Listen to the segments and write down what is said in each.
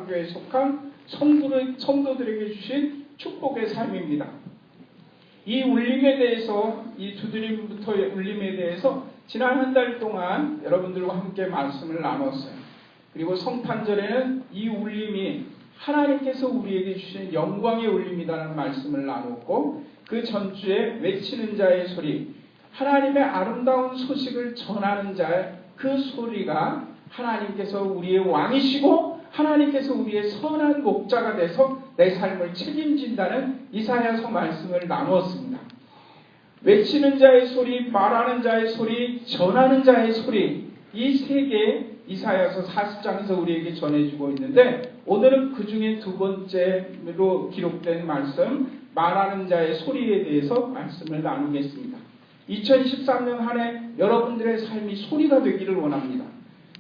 한국장로교회에 속한 성도들에게 주신 축복의 삶입니다. 이 울림에 대해서, 이 두드림부터의 울림에 대해서 지난 한 달 동안 여러분들과 함께 말씀을 나눴어요. 그리고 성탄절에는 이 울림이 하나님께서 우리에게 주신 영광의 울림이라는 말씀을 나눴고, 그 전주에 외치는 자의 소리, 하나님의 아름다운 소식을 전하는 자의 그 소리가 하나님께서 우리의 왕이시고 하나님께서 우리의 선한 목자가 돼서 내 삶을 책임진다는 이사야서 말씀을 나누었습니다. 외치는 자의 소리, 말하는 자의 소리, 전하는 자의 소리, 이 세 개 이사야서 40장에서 우리에게 전해주고 있는데, 오늘은 그 중에 두 번째로 기록된 말씀, 말하는 자의 소리에 대해서 말씀을 나누겠습니다. 2013년 한 해 여러분들의 삶이 소리가 되기를 원합니다.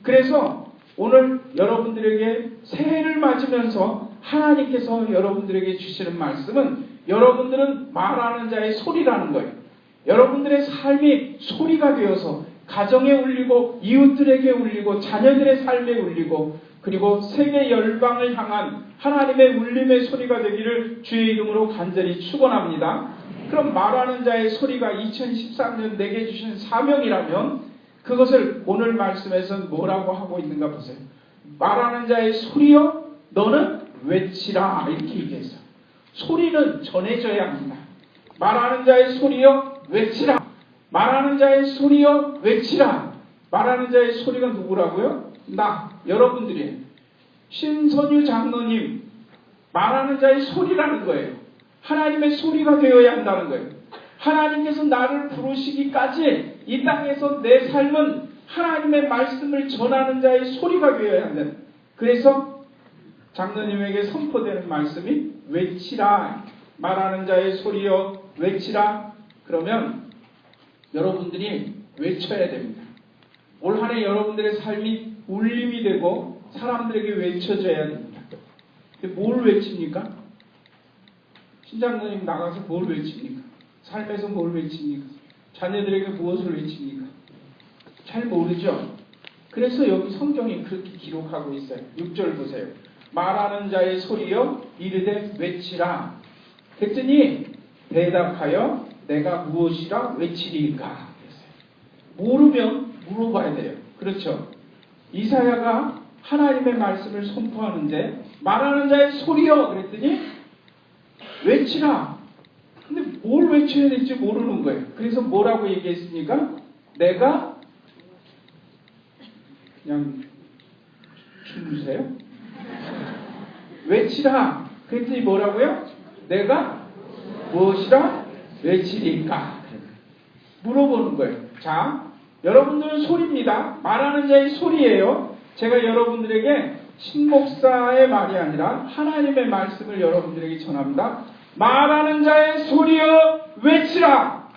그래서 오늘 여러분들에게 새해를 맞으면서 하나님께서 여러분들에게 주시는 말씀은, 여러분들은 말하는 자의 소리라는 거예요. 여러분들의 삶이 소리가 되어서 가정에 울리고 이웃들에게 울리고 자녀들의 삶에 울리고 그리고 세계 열방을 향한 하나님의 울림의 소리가 되기를 주의 이름으로 간절히 축원합니다. 그럼 말하는 자의 소리가 2013년 내게 주신 사명이라면 그것을 오늘 말씀에서는 뭐라고 하고 있는가 보세요. 말하는 자의 소리여 너는 외치라, 이렇게 얘기했어요. 소리는 전해져야 합니다. 말하는 자의 소리여 외치라. 말하는 자의 소리여 외치라. 말하는 자의 소리가 누구라고요? 나, 여러분들이에요. 신선유 장로님, 말하는 자의 소리라는 거예요. 하나님의 소리가 되어야 한다는 거예요. 하나님께서 나를 부르시기까지 이 땅에서 내 삶은 하나님의 말씀을 전하는 자의 소리가 되어야 한다. 그래서 장로님에게 선포되는 말씀이 외치라. 말하는 자의 소리여 외치라. 그러면 여러분들이 외쳐야 됩니다. 올 한 해 여러분들의 삶이 울림이 되고 사람들에게 외쳐져야 됩니다. 근데 뭘 외칩니까? 신장로님 나가서 뭘 외칩니까? 삶에서 뭘 외칩니까? 자녀들에게 무엇을 외칩니까? 잘 모르죠? 그래서 여기 성경이 그렇게 기록하고 있어요. 6절 보세요. 말하는 자의 소리여 이르되 외치라. 그랬더니 대답하여 내가 무엇이라 외치리까? 모르면 물어봐야 돼요. 그렇죠? 이사야가 하나님의 말씀을 선포하는데 말하는 자의 소리여 그랬더니 외치라. 근데 뭘 외쳐야 될지 모르는 거예요. 그래서 뭐라고 얘기했습니까? 내가 그냥 주무세요? 외치라. 그랬더니 뭐라고요? 내가 무엇이라 외치리까? 물어보는 거예요. 자, 여러분들은 소리입니다. 말하는 자의 소리예요. 제가 여러분들에게 신목사의 말이 아니라 하나님의 말씀을 여러분들에게 전합니다. 말하는 자의 소리여 외치라.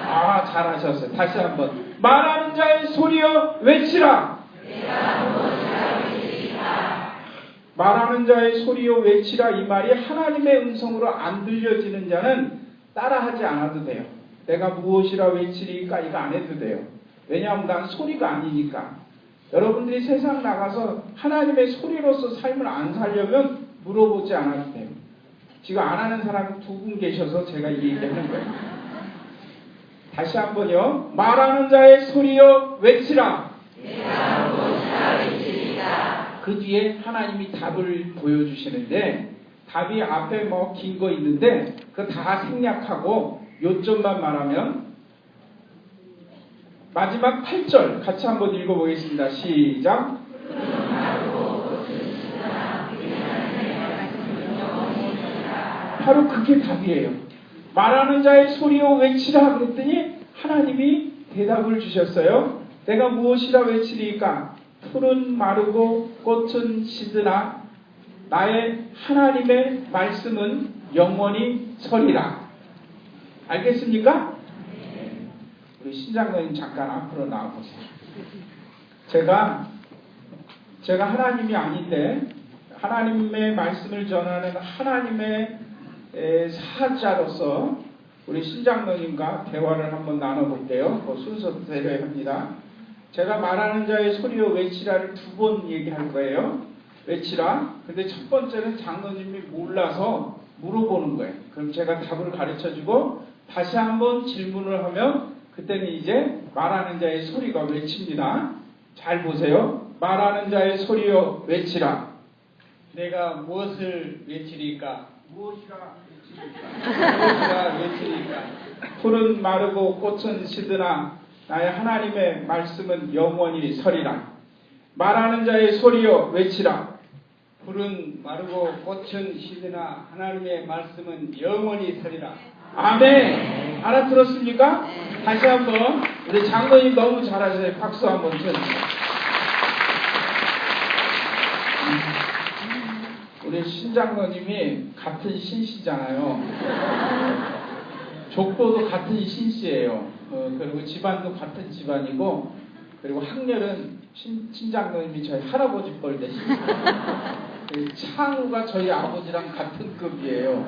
아, 잘하셨어요. 다시 한번. 말하는 자의 소리여 외치라. 말하는 자의 소리여 외치라. 이 말이 하나님의 음성으로 안 들려지는 자는 따라하지 않아도 돼요. 내가 무엇이라 외치리까 이거 안 해도 돼요. 왜냐하면 난 소리가 아니니까. 여러분들이 세상 나가서 하나님의 소리로서 삶을 안 살려면 물어보지 않아도 돼요. 지금 안 하는 사람이 두 분 계셔서 제가 이 얘기하는 거예요. 다시 한번요. 말하는 자의 소리여 외치라. 내가 무엇이라 외치리까. 그 뒤에 하나님이 답을 보여주시는데 답이 앞에 뭐 긴 거 있는데 그거 다 생략하고 요점만 말하면 마지막 8절 같이 한번 읽어보겠습니다. 시작. 바로 그게 답이에요. 말하는 자의 소리여 외치라 그랬더니 하나님이 대답을 주셨어요. 내가 무엇이라 외치리까? 풀은 마르고 꽃은 시드나 나의 하나님의 말씀은 영원히 서리라. 알겠습니까? 우리 신장로님 잠깐 앞으로 나와보세요. 제가 하나님이 아닌데 하나님의 말씀을 전하는 하나님의 사자로서 우리 신장로님과 대화를 한번 나눠볼게요. 그 순서대로 합니다. 제가 말하는 자의 소리여 외치라를 2번 얘기할 거예요. 외치라. 근데 첫 번째는 장로님이 몰라서 물어보는 거예요. 그럼 제가 답을 가르쳐주고 다시 한번 질문을 하면 그때는 이제 말하는 자의 소리가 외칩니다. 잘 보세요. 말하는 자의 소리여 외치라. 내가 무엇을 외치리까? 무엇이라 외치리까? 무엇이라 외치리까? 풀은 마르고 꽃은 시드나 나의 하나님의 말씀은 영원히 서리라. 말하는 자의 소리여 외치라. 풀은 마르고 꽃은 시드나 하나님의 말씀은 영원히 서리라. 아멘. 알아들었습니까? 다시 한번 우리 장로님 너무 잘하셔요. 박수 한번 쳐주세요. 우리 신장로님이 같은 신씨잖아요. 족보도 같은 신씨예요. 그리고 집안도 같은 집안이고, 그리고 학렬은 신장로님이 저희 할아버지 뻘 되시고, 창우가 저희 아버지랑 같은 급이에요.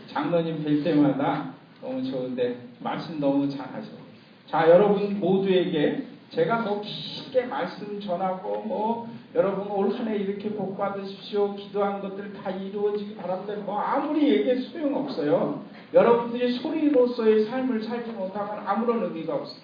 장로님 뵐 때마다 너무 좋은데 말씀 너무 잘하셔요. 자, 여러분 모두에게 제가 뭐 깊게 말씀 전하고 여러분 올 한 해 이렇게 복 받으십시오. 기도한 것들 다 이루어지기 바랍니다. 아무리 얘기해도 소용없어요. 여러분들이 소리로서의 삶을 살지 못하면 아무런 의미가 없어요.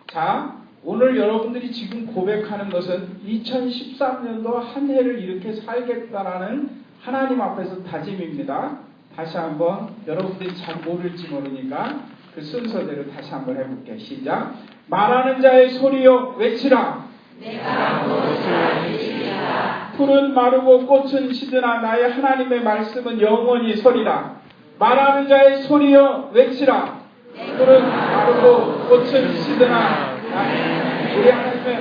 자, 오늘 여러분들이 지금 고백하는 것은 2013년도 한 해를 이렇게 살겠다라는 하나님 앞에서 다짐입니다. 다시 한번 여러분들이 잘 모를지 모르니까 그 순서대로 다시 한번 해볼게요. 시작. 말하는 자의 소리여 외치라. 내가 무엇을 외치리까? 풀은 마르고 꽃은 시드나 나의 하나님의 말씀은 영원히 서리라. 말하는 자의 소리여 외치라. 풀은 마르고 꽃은 시드나 나의 우리 하나님의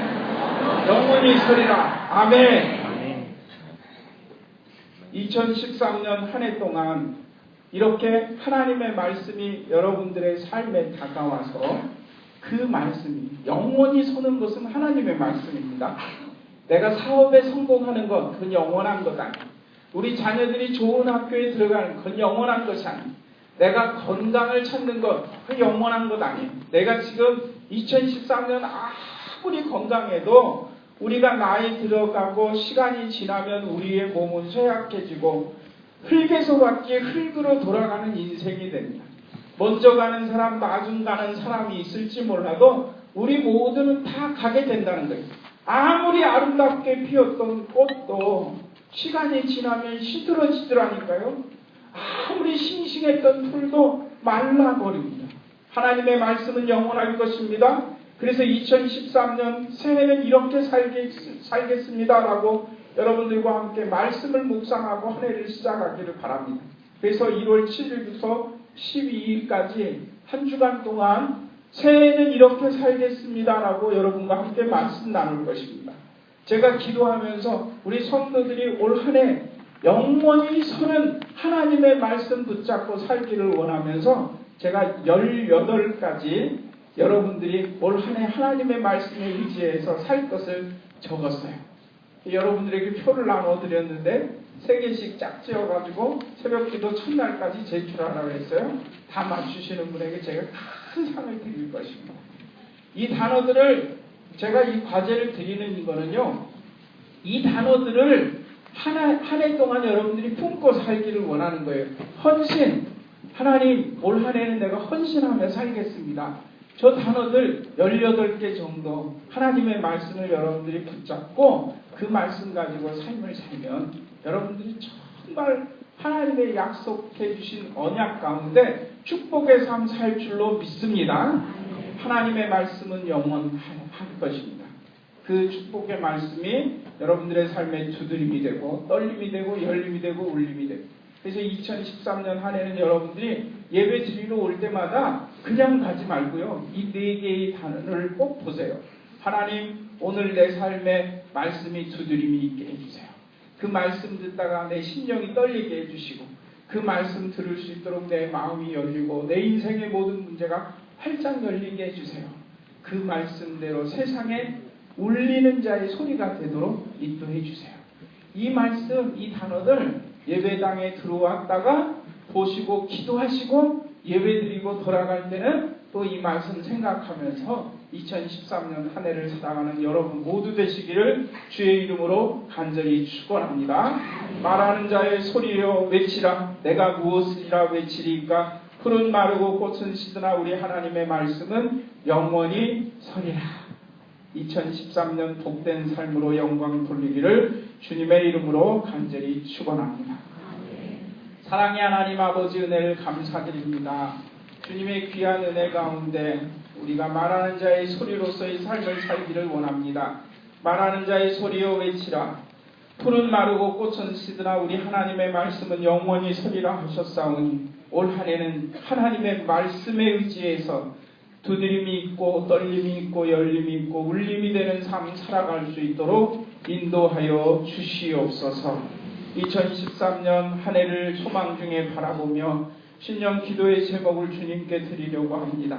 영원히 서리라. 아멘. 2013년 한 해 동안 이렇게 하나님의 말씀이 여러분들의 삶에 다가와서 그 말씀이 영원히 서는 것은 하나님의 말씀입니다. 내가 사업에 성공하는 것, 그건 영원한 것 아니에요. 우리 자녀들이 좋은 학교에 들어가는 것, 그건 영원한 것이 아니에요. 내가 건강을 찾는 것, 그건 영원한 것 아니에요. 내가 지금 2013년 아무리 건강해도 우리가 나이 들어가고 시간이 지나면 우리의 몸은 쇠약해지고 흙에서밖에 흙으로 돌아가는 인생이 됩니다. 먼저 가는 사람, 나중 가는 사람이 있을지 몰라도 우리 모두는 다 가게 된다는 거예요. 아무리 아름답게 피었던 꽃도 시간이 지나면 시들어지더라니까요. 아무리 싱싱했던 풀도 말라버립니다. 하나님의 말씀은 영원할 것입니다. 그래서 2013년 새해는 이렇게 살겠습니다라고 여러분들과 함께 말씀을 묵상하고 한 해를 시작하기를 바랍니다. 그래서 1월 7일부터 12일까지 한 주간 동안 새해는 이렇게 살겠습니다라고 여러분과 함께 말씀 나눌 것입니다. 제가 기도하면서 우리 성도들이 올 한 해 영원히 서는 하나님의 말씀 붙잡고 살기를 원하면서 제가 18가지 여러분들이 올 한 해 하나님의 말씀에 의지해서 살 것을 적었어요. 여러분들에게 표를 나눠드렸는데 3개씩 짝 지어가지고 새벽기도 첫날까지 제출하라고 했어요. 다 맞추시는 분에게 제가 큰 상을 드릴 것입니다. 이 단어들을 제가 이 과제를 드리는 이거는요. 이 단어들을 한 해 동안 여러분들이 품고 살기를 원하는 거예요. 헌신. 하나님 올 한 해는 내가 헌신하며 살겠습니다. 저 단어들 18개 정도 하나님의 말씀을 여러분들이 붙잡고 그 말씀 가지고 삶을 살면 여러분들이 정말 하나님의 약속해 주신 언약 가운데 축복의 삶 살 줄로 믿습니다. 하나님의 말씀은 영원할 것입니다. 그 축복의 말씀이 여러분들의 삶에 두드림이 되고 떨림이 되고 열림이 되고 울림이 되고 그래서 2013년 한 해는 여러분들이 예배 드리러 올 때마다 그냥 가지 말고요. 이 4개의 단어를 꼭 보세요. 하나님 오늘 내 삶에 말씀이 두드림이 있게 해주세요. 그 말씀 듣다가 내 심령이 떨리게 해주시고 그 말씀 들을 수 있도록 내 마음이 열리고 내 인생의 모든 문제가 활짝 열리게 해주세요. 그 말씀대로 세상에 울리는 자의 소리가 되도록 인도해 주세요. 이 말씀, 이 단어들 예배당에 들어왔다가 보시고 기도하시고 예배드리고 돌아갈 때는 또 이 말씀 생각하면서 2013년 한 해를 살아가는 여러분 모두 되시기를 주의 이름으로 간절히 축원합니다. 말하는 자의 소리여 외치라. 내가 무엇이라 외치리까. 푸른 마르고 꽃은 시드나 우리 하나님의 말씀은 영원히 서리라. 2013년 복된 삶으로 영광 돌리기를 주님의 이름으로 간절히 축원합니다. 사랑의 하나님 아버지 은혜를 감사드립니다. 주님의 귀한 은혜 가운데 우리가 말하는 자의 소리로서의 삶을 살기를 원합니다. 말하는 자의 소리여 외치라. 푸른 마르고 꽃은 시드나 우리 하나님의 말씀은 영원히 서리라 하셨사오니 올 한 해는 하나님의 말씀에 의지해서 두드림이 있고 떨림이 있고 열림이 있고 울림이 되는 삶 살아갈 수 있도록 인도하여 주시옵소서. 2013년 한 해를 소망 중에 바라보며 신년 기도의 제목을 주님께 드리려고 합니다.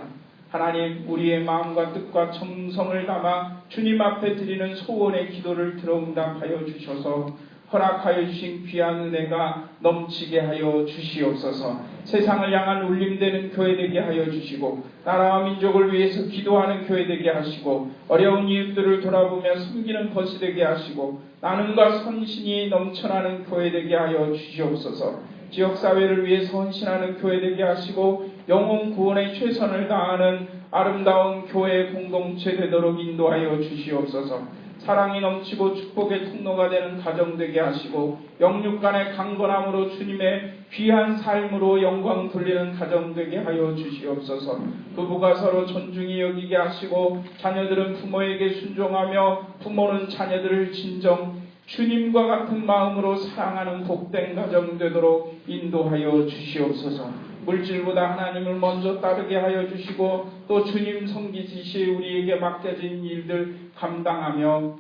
하나님, 우리의 마음과 뜻과 정성을 담아 주님 앞에 드리는 소원의 기도를 들어응답하여 주셔서 허락하여 주신 귀한 은혜가 넘치게 하여 주시옵소서. 세상을 향한 울림되는 교회 되게 하여 주시고 나라와 민족을 위해서 기도하는 교회 되게 하시고 어려운 이웃들을 돌아보며 섬기는 것이 되게 하시고 나눔과 선신이 넘쳐나는 교회 되게 하여 주시옵소서. 지역사회를 위해서 헌신하는 교회 되게 하시고 영혼 구원에 최선을 다하는 아름다운 교회 공동체 되도록 인도하여 주시옵소서. 사랑이 넘치고 축복의 통로가 되는 가정 되게 하시고 영육 간의 강건함으로 주님의 귀한 삶으로 영광 돌리는 가정 되게 하여 주시옵소서. 부부가 서로 존중히 여기게 하시고 자녀들은 부모에게 순종하며 부모는 자녀들을 진정 주님과 같은 마음으로 사랑하는 복된 가정 되도록 인도하여 주시옵소서. 물질보다 하나님을 먼저 따르게 하여 주시고 또 주님 섬기시기에 우리에게 맡겨진 일들 감당하며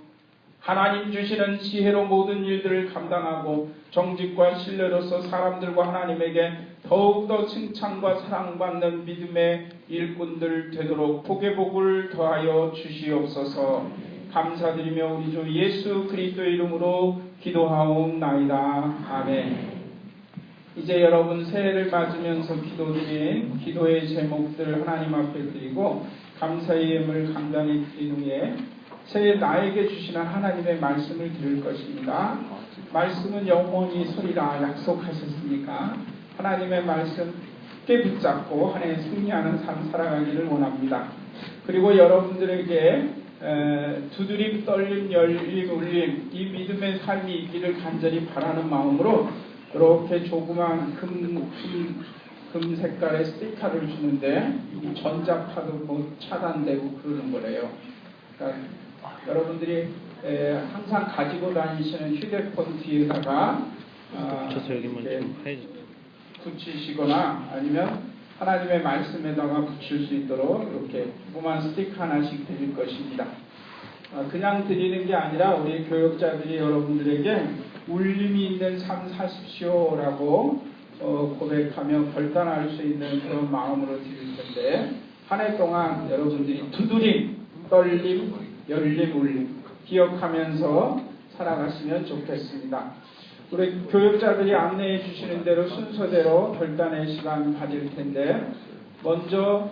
하나님 주시는 지혜로 모든 일들을 감당하고 정직과 신뢰로서 사람들과 하나님에게 더욱더 칭찬과 사랑받는 믿음의 일꾼들 되도록 복의 복을 더하여 주시옵소서. 감사드리며 우리 주 예수 그리스도의 이름으로 기도하옵나이다. 아멘. 이제 여러분 새해를 맞으면서 기도드린 기도의 제목들 하나님 앞에 드리고 감사의 예물을 간단히 드린 후에 새해 나에게 주시는 하나님의 말씀을 드릴 것입니다. 말씀은 영원히 서리라 약속하셨으니까 하나님의 말씀 깊게 붙잡고 한 해 승리하는 삶 살아가기를 원합니다. 그리고 여러분들에게 두드림, 떨림, 열림, 울림 이 믿음의 삶이 있기를 간절히 바라는 마음으로 이렇게 조그만 금 색깔의 스티커를 주는데 전자파도 뭐 차단되고 그러는 거래요. 그러니까 여러분들이 항상 가지고 다니시는 휴대폰 뒤에다가 이렇게 붙이시거나 아니면 하나님의 말씀에다가 붙일 수 있도록 이렇게 조그만 스티커 하나씩 드릴 것입니다. 그냥 드리는 게 아니라 우리 교역자들이 여러분들에게 울림이 있는 삶 사십시오라고 고백하며 결단할 수 있는 그런 마음으로 드릴 텐데 한 해 동안 여러분들이 두드림, 떨림, 열림, 울림 기억하면서 살아가시면 좋겠습니다. 우리 교역자들이 안내해 주시는 대로 순서대로 결단의 시간 가질 텐데 먼저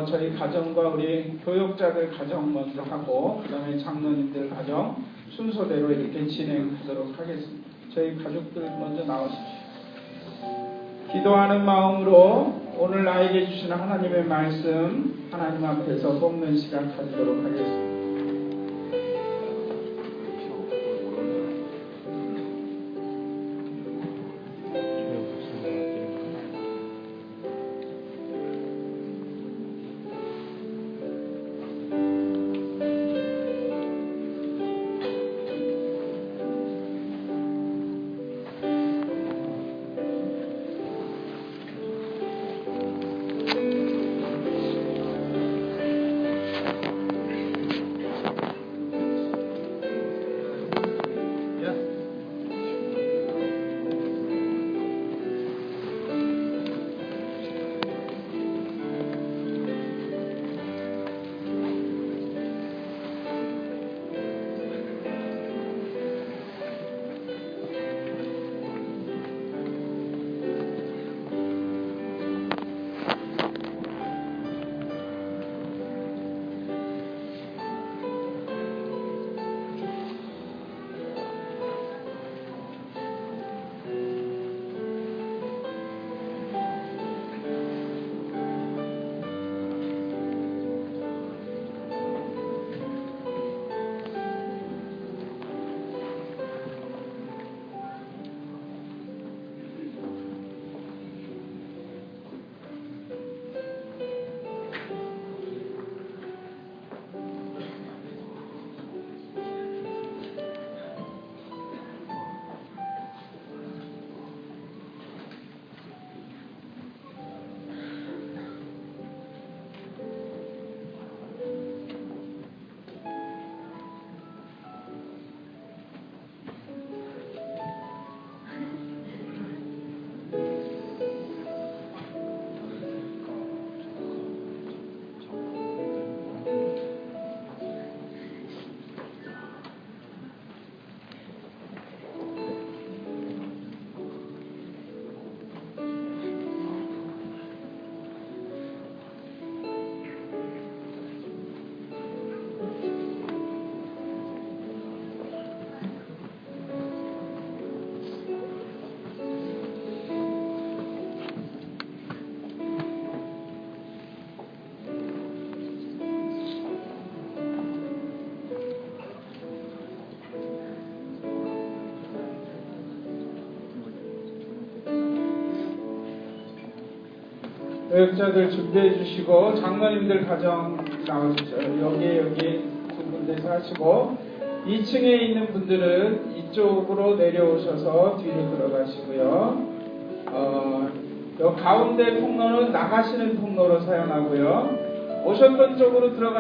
저희 가정과 우리 교역자들 가정 먼저 하고 그 다음에 장로님들 가정 순서대로 이렇게 진행하도록 하겠습니다. 저희 가족들 먼저 나오십시오. 기도하는 마음으로 오늘 나에게 주시는 하나님의 말씀 하나님 앞에서 뽑는 시간 가지도록 하겠습니다. 교역자들 준비해 주시고 장로님들 가정 나와주죠. 여기 두 군데서 하시고 2층에 있는 분들은 이쪽으로 내려오셔서 뒤로 들어가시고요. 요 가운데 통로는 나가시는 통로로 사용하고요. 오셨던 쪽으로 들어가